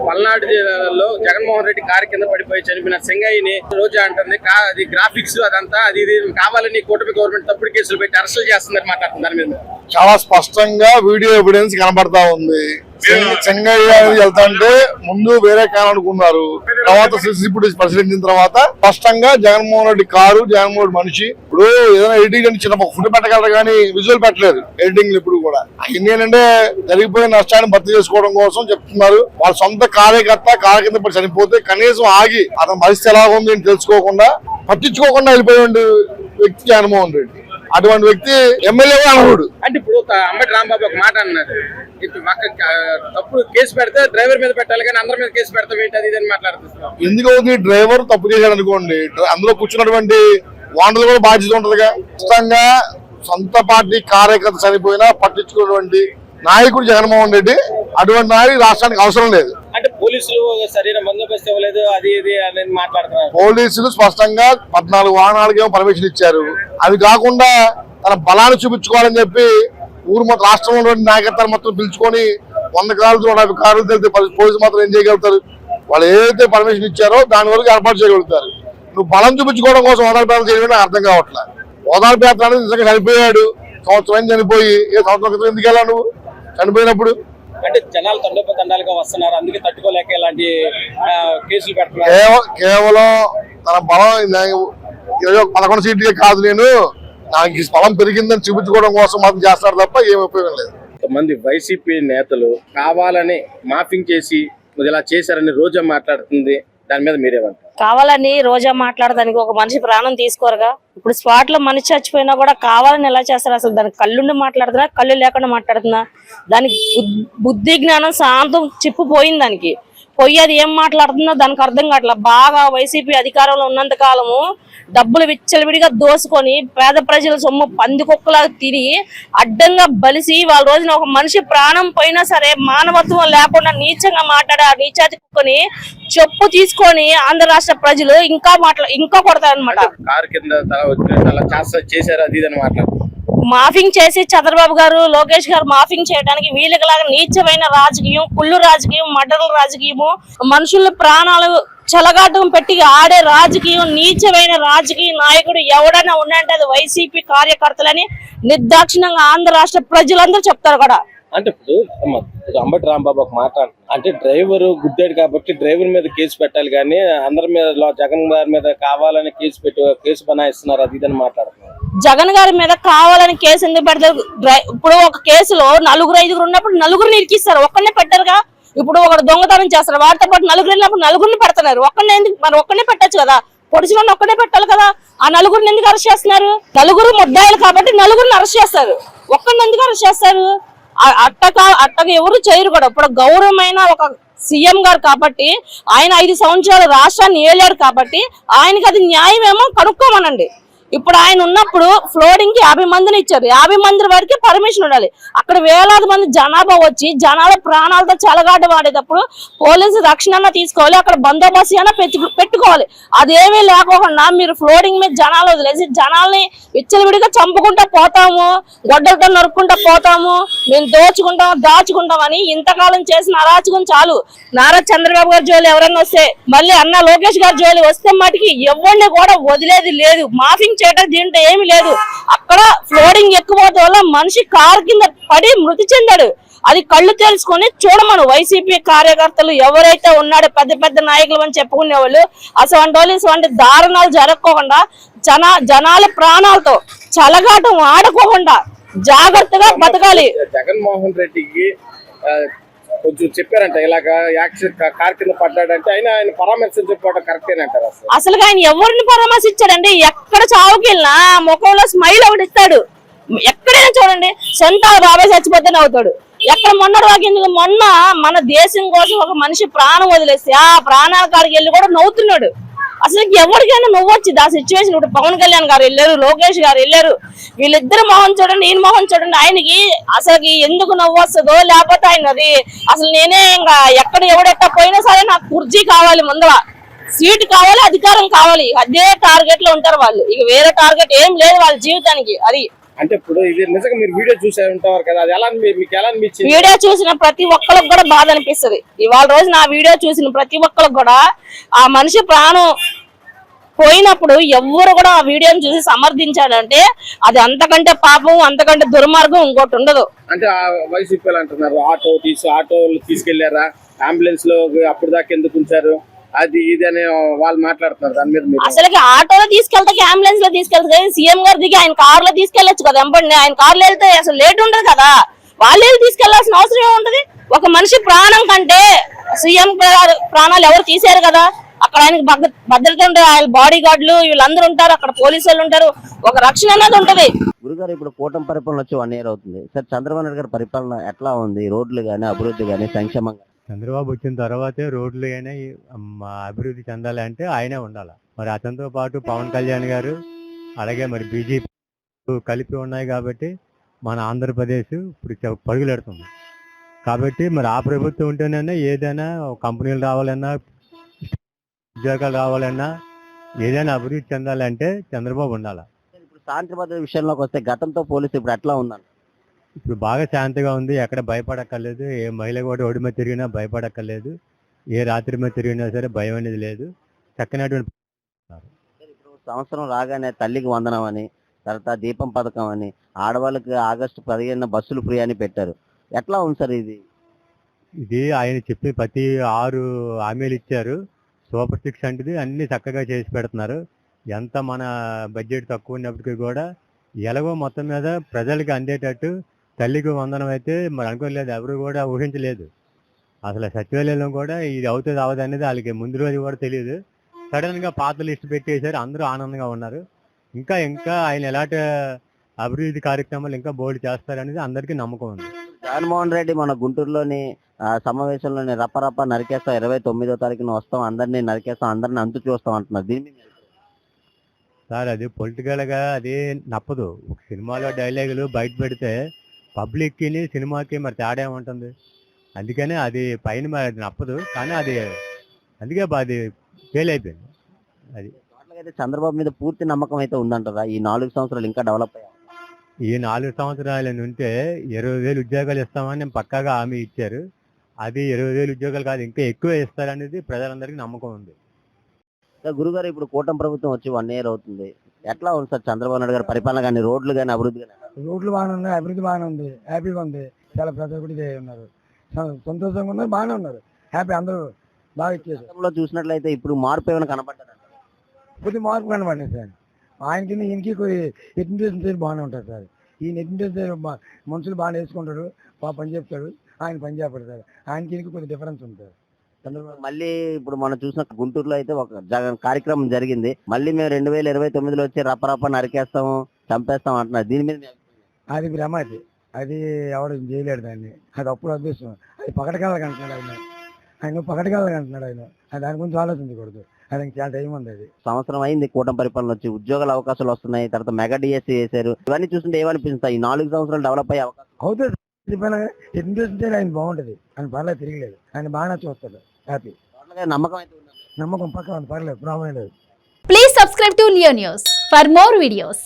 పల్నాడు జిల్లాలో జగన్మోహన్ రెడ్డి కారు కింద పడిపోయి చనిపోయిన సింగయ్యని రోజా అంటుంది అది గ్రాఫిక్స్ అదంతా అది కావాలని కూటమి గవర్నమెంట్ తప్పుడు కేసులు పెట్టి అరెస్టులు చేస్తుందని మాట్లాడుతుంది. దాని మీద చాలా స్పష్టంగా వీడియో ఎవిడెన్స్ కనబడతా ఉంది. సింగయ్య వెళ్తాంటే ముందు వేరే కారు అనుకున్నారు, తర్వాత సీసీ ఫుటేజ్ పరిశీలించిన తర్వాత స్పష్టంగా జగన్మోహన్ రెడ్డి కారు, జగన్మోహన్ రెడ్డి మనిషి. ఇప్పుడు ఏదైనా ఎడిటింగ్ అని చిన్న ఫుడ్ పెట్టగలరు కానీ విజువల్ పెట్టలేదు ఎడిటింగ్ ఇప్పుడు కూడా. అవన్నీ ఏంటంటే జరిగిపోయిన నష్టాన్ని భర్తీ చేసుకోవడం కోసం చెప్తున్నారు. వాళ్ళ సొంత కార్యకర్త కారు కింద పడి చనిపోతే కనీసం ఆగి అతని పరిస్థితి ఎలా ఉంది అని తెలుసుకోకుండా పట్టించుకోకుండా వెళ్ళిపోయిన వ్యక్తి జగన్మోహన్ రెడ్డి. అటువంటి వ్యక్తి ఎమ్మెల్యే అనకూడదు. అంటే ఇప్పుడు అంబటి రాంబాబు ఒక మాట అన్నారు, తప్పుడు కేసు పెడితే డ్రైవర్ మీద పెట్టాలి కానీ అందరి మీద కేసు పెడతాం ఏంటి అది అని మాట్లాడుతున్నాం. ఎందుకు డ్రైవర్ తప్పు చేశాడు అనుకోండి, అందులో కూర్చున్నటువంటి వాండలు కూడా బాధ్యత ఉంటదిగా. ఖచ్చితంగా సొంత పార్టీ కార్యకర్త చనిపోయినా పట్టించుకున్నటువంటి నాయకుడు జగన్మోహన్ రెడ్డి. అటువంటి నాయకుడు రాష్ట్రానికి అవసరం లేదు. అంటే పోలీసులు సరైన బందోబస్తు ఇవ్వలేదు అది ఇది అనేది మాట్లాడుతున్నారు. పోలీసులు స్పష్టంగా 14 వాహనాలకేమో పర్మిషన్ ఇచ్చారు. అవి కాకుండా తన బలాన్ని చూపించుకోవాలని చెప్పి ఊరు మొత్తం రాష్ట్రంలో నాయకత్వాన్ని మొత్తం పిలుచుకొని 100 కార్లు 150 కార్లు తెలితే పోలీసులు మాత్రం ఏం చేయగలుగుతారు? వాళ్ళు ఏదైతే పర్మిషన్ ఇచ్చారో దాని వరకు ఏర్పాటు చేయగలుగుతారు. నువ్వు బలం చూపించుకోవడం కోసం ఓదార్పేత చేయడం నాకు అర్థం కావట్లేదు. ఓదార్పేత అనేది నిజంగా చనిపోయాడు, సంవత్సరం చనిపోయి ఏ సంవత్సరం క్రితం ఎందుకు వెళ్ళావు నువ్వు చనిపోయినప్పుడు? అంటే జనాలు తండోపతండాలుగా వస్తున్నారు, అందుకే తట్టుకోలేక ఇలాంటి కేసులు పెడుతున్నారు. కేవలం తన బలం 11 సీట్లే కాదు, నేను నాకు ఈ బలం పెరిగిందని చూపించుకోవడం కోసం మాత్రం చేస్తారు తప్ప ఏమి ఉపయోగం లేదు. కొంతమంది వైసీపీ నేతలు కావాలని మాఫింగ్ చేసి ఇలా చేశారని రోజా మాట్లాడుతుంది. దాని మీద మీరేమంటారు? కావాలని రోజా మాట్లాడడానికి ఒక మనిషి ప్రాణం తీసుకోరుగా. ఇప్పుడు స్పాట్ లో మనిషి చచ్చిపోయినా కూడా కావాలని ఎలా చేస్తారు? అసలు దానికి కళ్ళుండి మాట్లాడుతున్నా, కళ్ళు లేకుండా మాట్లాడుతున్నా? దానికి బుద్ధి జ్ఞానం శాంతం చిప్పుపోయింది. దానికి పోయి అది ఏం మాట్లాడుతుందో దానికి అర్థం కావట్లా. బాగా వైసీపీ అధికారంలో ఉన్నంత కాలము డబ్బులు విచ్చలవిడిగా దోసుకొని పేద ప్రజల సొమ్ము పందికొక్కలాగా తిరిగి అడ్డంగా బలిసి వాళ్ళ రోజున ఒక మనిషి ప్రాణం పోయినా సరే మానవత్వం లేకుండా నీచంగా మాట్లాడే ఆ నీచాతి కుక్కని చెప్పు తీసుకొని ఆంధ్ర రాష్ట్ర ప్రజలు ఇంకా కొడతారనమాట. మాఫింగ్ చేసి చంద్రబాబు గారు, లోకేష్ గారు మాఫింగ్ చేయడానికి వీళ్ళకిలాగా నీచమైన రాజకీయం, కుళ్ళు రాజకీయం, మర్డర్ల రాజకీయము, మనుషుల ప్రాణాలు చెలగాటం పెట్టి ఆడే రాజకీయం, నీచమైన రాజకీయ నాయకుడు ఎవడైనా ఉన్నాయంటే అది వైసీపీ కార్యకర్తలని నిర్దాక్షిణంగా ఆంధ్ర రాష్ట్ర ప్రజలందరూ చెప్తారు కూడా. అంటే ఇప్పుడు అంబటి రాంబాబు ఒక మాట అంటే డ్రైవర్ గుద్దాడు కాబట్టి డ్రైవర్ మీద కేసు పెట్టాలి కానీ అందరి మీద జగన్ గారి మీద కావాలని కేసు బనాయిస్తున్నారు అది ఇదని మాట్లాడుతున్నారు. జగన్ గారి మీద కావాలని కేసు ఎందుకు పెడతారు? ఇప్పుడు ఒక కేసులో 4-5 ఉన్నప్పుడు 4 ఇరికిస్తారు, ఒక్కనే పెట్టారుగా. ఇప్పుడు ఒకడు దొంగతనం చేస్తారు, వారితో పాటు 4 వెళ్ళినప్పుడు 4 పెడుతున్నారు. ఒక్కనే పెట్టచ్చు కదా, పొడిచిన ఒక్కనే పెట్టాలి కదా. ఆ 4 ఎందుకు అరెస్ట్ చేస్తున్నారు? 4 ముద్దాయిలు కాబట్టి 4 అరెస్ట్ చేస్తారు, ఒక్కడిని ఎందుకు అరెస్ట్ చేస్తారు? అట్టగా ఎవరు చేయరు కూడా. ఇప్పుడు గౌరవమైన ఒక సీఎం గారు కాబట్టి ఆయన 5 సంవత్సరాలు రాష్ట్రాన్ని ఏలాడు కాబట్టి ఆయనకి అది న్యాయమేమో కనుక్కోమనండి. ఇప్పుడు ఆయన ఉన్నప్పుడు ఫ్లోరింగ్ కి 50 మందిని ఇచ్చారు, 50 మంది వరకు పర్మిషన్ ఉండాలి. అక్కడ వేలాది మంది జనాభా వచ్చి జనాల ప్రాణాలతో చెలగాట వాడేటప్పుడు పోలీసు రక్షణ తీసుకోవాలి, అక్కడ బందోబస్తు అయినా పెట్టుకోవాలి. అదేమీ లేకోకుండా మీరు ఫ్లోరింగ్ మీద జనాలు వదిలేసి జనాల్ని విచ్చలవిడిగా చంపుకుంటా పోతాము, గొడ్డలతో నరుక్కుంటా పోతాము, మేము దాచుకుంటాం అని ఇంతకాలం చేసిన అరాచకం చాలు. నారా చంద్రబాబు గారి జోలి ఎవరైనా వస్తే, మళ్ళీ అన్న లోకేష్ గారి జోలి వస్తే మటుకి ఎవరిని కూడా వదిలేది లేదు. మాఫింగ్ చేయడం దీంట్లో ఏమి లేదు. అక్కడ ఫ్లోరింగ్ ఎక్కువడం వల్ల మనిషి కారు కింద పడి మృతి చెందాడు. అది కళ్ళు తెలుసుకొని చూడమను. వైసీపీ కార్యకర్తలు ఎవరైతే ఉన్నాడో పెద్ద నాయకులు అని చెప్పుకునే వాళ్ళు అటువంటి దారుణాలు జరగకోకుండా జనాల ప్రాణాలతో చలగాటం ఆడుకోకుండా జాగ్రత్తగా బతకాలి. జగన్మోహన్ రెడ్డికి కొంచెం చెప్పారంట ఇలాగా కార్ కింద పడ్డాడంటే ఆయన పరామర్శించుకోవడం కరెక్టేనంటారు. అసలు ఆయన ఎవరిని పరామర్శించాడండి? ఎక్కడ చావుకి వెళ్ళినా ముఖంలో స్మైల్ ఒకటి ఇస్తాడు. ఎక్కడైనా చూడండి, సొంత బాబాయ్ చచ్చిపోతేనే అవుతాడు. ఎక్కడ మొన్న మన దేశం కోసం ఒక మనిషి ప్రాణం వదిలేసి ఆ ప్రాణాల కాడికి వెళ్ళి కూడా నవ్వుతున్నాడు. అసలు ఎవరికైనా నవ్వొచ్చింది ఆ సిచ్యువేషన్. ఇప్పుడు పవన్ కళ్యాణ్ గారు వెళ్ళారు, లోకేష్ గారు వెళ్ళారు, వీళ్ళిద్దరు మొహం చూడండి, ఈయన మొహం చూడండి. ఆయనకి అసలు ఎందుకు నవ్వు వస్తుందో లేకపోతే ఆయనది అసలు నేనే ఇంకా ఎక్కడ ఎవడెక్కడ పోయినా సరే నాకు కుర్చీ కావాలి, ముందర సీట్ కావాలి, అధికారం కావాలి, అదే టార్గెట్ లో ఉంటారు వాళ్ళు. ఇక వేరే టార్గెట్ ఏం లేదు వాళ్ళ జీవితానికి. అది అంటే ఇప్పుడు ఇది నిజంగా మీరు వీడియో చూసే ఉంటారు కదా, అది ఎలా మీకు ఎలా అనిపించింది? వీడియో చూసిన ప్రతి ఒక్కరికి కూడా బాధ అనిపిస్తుంది. ఇవాళ రోజు నా వీడియో చూసిన ప్రతి ఒక్కరికి కూడా ఆ మనిషి ప్రాణం పోయినప్పుడు ఎవ్వరు కూడా ఆ వీడియోని చూసి సమర్థించాడంటే అది అంతకంటే పాపం, అంతకంటే దుర్మార్గం ఇంకోటి ఉండదు. అంటే ఆ వైసీపీ అంటున్నారు ఆటోలు తీసుకెళ్లారా, అంబులెన్స్ లో అప్పుడు దాకా ఎందుకు ఉంచారు, అది ఇది అని వాళ్ళు మాట్లాడుతున్నారు. దాని మీద మీరు అసలుకి ఆటోలో తీసుకెళ్తా, అంబులెన్స్ లో తీసుకెళ్తా, కానీ సీఎం గారు దిగి ఆయన కార్ లో తీసుకెళ్లొచ్చు కదా. ఎంపండి ఆయన కార్లో వెళ్తే అసలు లేట్ ఉండదు కదా, వాళ్ళే తీసుకెళ్లాల్సిన అవసరం ఏముంటది? ఒక మనిషి ప్రాణం కంటే సీఎం ప్రాణాలు ఎవరు తీశారు కదా. అక్కడ ఆయనకి భద్రత ఉంటారు, ఆయన బాడీ గార్డులు వీళ్ళందరూ ఉంటారు, అక్కడ పోలీసు వాళ్ళు ఉంటారు, ఒక రక్షణ అనేది ఉంటది. గురుగారు ఇప్పుడు కూటమి పరిపాలన వచ్చి 1 year అవుతుంది సార్. చంద్రబాబు నాయుడు గారి పరిపాలన ఎట్లా ఉంది? రోడ్లు గానీ, అభివృద్ధి గానీ, సంక్షేమం గానీ? చంద్రబాబు వచ్చిన తర్వాతే రోడ్లు అయినా అభివృద్ధి చెందాలి అంటే ఆయనే ఉండాలి. మరి అతనితో పాటు పవన్ కళ్యాణ్ గారు అలాగే మరి బీజేపీ కలిపి ఉన్నాయి కాబట్టి మన ఆంధ్రప్రదేశ్ ఇప్పుడు పరుగులెడుతుంది. కాబట్టి మరి ఆ ప్రభుత్వం ఉంటేనే ఏదైనా కంపెనీలు రావాలన్నా, ఉద్యోగాలు రావాలన్నా, ఏదైనా అభివృద్ధి చెందాలంటే చంద్రబాబు ఉండాలి. ఇప్పుడు శాంతి భద్రత విషయంలోకి వస్తే గతంతో పోలిస్తే ఇప్పుడు ఎట్లా ఉందండి? ఇప్పుడు బాగా శాంతిగా ఉంది, ఎక్కడ భయపడక్కర్లేదు. ఏ మహిళ కూడా ఒడి మీద తిరిగినా భయపడక్కర్లేదు, ఏ రాత్రి మీద తిరిగినా సరే భయం అనేది లేదు. చక్కనటువంటి ఇప్పుడు సంవత్సరం రాగానే తల్లికి వందనం అని, తర్వాత దీపం పథకం అని, ఆడవాళ్ళకి August 15 బస్సులు ఫ్రీ అని పెట్టారు. ఎట్లా ఉంది సార్ ఇది? ఇది ఆయన చెప్పి ప్రతి 6 హామీలు ఇచ్చారు. సూపర్ 6 అంటే అన్ని చక్కగా చేసి పెడుతున్నారు. ఎంత మన బడ్జెట్ తక్కువ ఉన్నప్పటికీ కూడా ఎలాగో మొత్తం మీద ప్రజలకు అందేటట్టు తల్లికి వందనం అయితే మరి అనుకోలేదు, ఎవరు కూడా ఊహించలేదు. అసలు సచివాలయంలో కూడా ఇది అవుతుంది అవ్వదు అనేది వాళ్ళకి ముందు రోజు కూడా తెలియదు. సడన్ గా పాత లిస్ట్ పెట్టేశారు, అందరూ ఆనందంగా ఉన్నారు. ఇంకా ఇంకా ఆయన ఎలాంటి అభివృద్ధి కార్యక్రమాలు ఇంకా బోర్డు చేస్తారనేది అందరికీ నమ్మకం ఉంది. జగన్మోహన్ రెడ్డి మన గుంటూరులోని సమావేశంలోని రప్ప నరికేస్తాం, 29వ తారీఖున వస్తాం, అందరినీ నరికేస్తాం, అందరిని అంతు చూస్తాం అంటున్నారు. దీని మీద సార్ అది పొలిటికల్ గా అది నప్పదు. ఒక సినిమాలో డైలాగులు బయట పెడితే పబ్లిక్ కి సినిమాకి మరి తేడా ఏముంటుంది? అందుకనే అది పైన మరి అది నప్పదు, కానీ అది అందుకే అది ఫెయిల్ అయిపోయింది. అది అయితే చంద్రబాబు మీద పూర్తి నమ్మకం అయితే ఉందంటారా? ఈ 4 సంవత్సరాలు ఇంకా డెవలప్ అయ్యారు. ఈ 4 సంవత్సరాల నుంటే 20,000 ఉద్యోగాలు ఇస్తామని పక్కాగా హామీ ఇచ్చారు. అది 20,000 ఉద్యోగాలు కాదు, ఇంకా ఎక్కువ ఇస్తారనేది ప్రజలందరికీ నమ్మకం ఉంది. సార్ గురుగారు ఇప్పుడు కూటమి ప్రభుత్వం వచ్చి 1 year అవుతుంది. ఎట్లా ఉంది సార్ చంద్రబాబు నాయుడు గారి పరిపాలన కానీ, రోడ్లు కానీ, అభివృద్ధి కానీ? రోడ్లు బాగానే ఉన్నాయి, అభివృద్ధి బాగానే ఉంది, హ్యాపీగా ఉంది. చాలా ప్రజలు కూడా ఇదే ఉన్నారు, సంతోషంగా ఉన్నారు, బాగానే ఉన్నారు, హ్యాపీ, అందరూ బాగా ఇచ్చేసారు. గతంలో చూసినట్లయితే ఇప్పుడు మార్పు ఏమైనా కనపడ్డారు? కొద్ది మార్పు కనబడింది సార్. ఆయనకి ఈయనకి ఎడ్యుకేషన్ బాగానే ఉంటుంది సార్. ఈయన ఎడ్యుకేషన్ మనుషులు బాగా నేర్చుకుంటాడు, బాగా పని చెప్తాడు, ఆయన పని చెప్పాడు సార్. ఆయనకి ఈయనకి కొద్ది డిఫరెన్స్ ఉంటుంది. మళ్ళీ ఇప్పుడు మనం చూసిన గుంటూరులో అయితే ఒక కార్యక్రమం జరిగింది. మళ్ళీ మేము 2029లో వచ్చి రప్ప నరికేస్తాము, చంపేస్తాం అంటున్నారు. దీని మీద అది భ్రమ, అది ఎవరు చేయలేడు దాన్ని. అది అప్పుడు అదృష్టం. అది పకటకాలకు అంటున్నాడు ఆయన పకటకాలకు అంటున్నాడు ఆయన. దాని గురించి ఆలోచించకూడదు, అది చాలా టైం ఉంది. అది సంవత్సరం అయింది కూటమి పరిపాలన వచ్చి, ఉద్యోగాల అవకాశాలు వస్తున్నాయి, తర్వాత మెగా డిఎస్సీ చేశారు. ఇవన్నీ చూస్తుంటే ఏమనిపిస్తాయి? ఈ 4 సంవత్సరాలు డెవలప్ అయ్యే అవకాశం అవుతుంది. ఎడ్యుకేషన్ ఆయన బాగుంటది, ఆయన పర్లేదు, తిరగలేదు, ఆయన బాగా చూస్తాడు, హ్యాపీ, నమ్మకం అయితే ఉంది. నమ్మకం పక్క పర్లేదు, ప్రాబ్లం లేదు. Please subscribe to Leo News for more videos.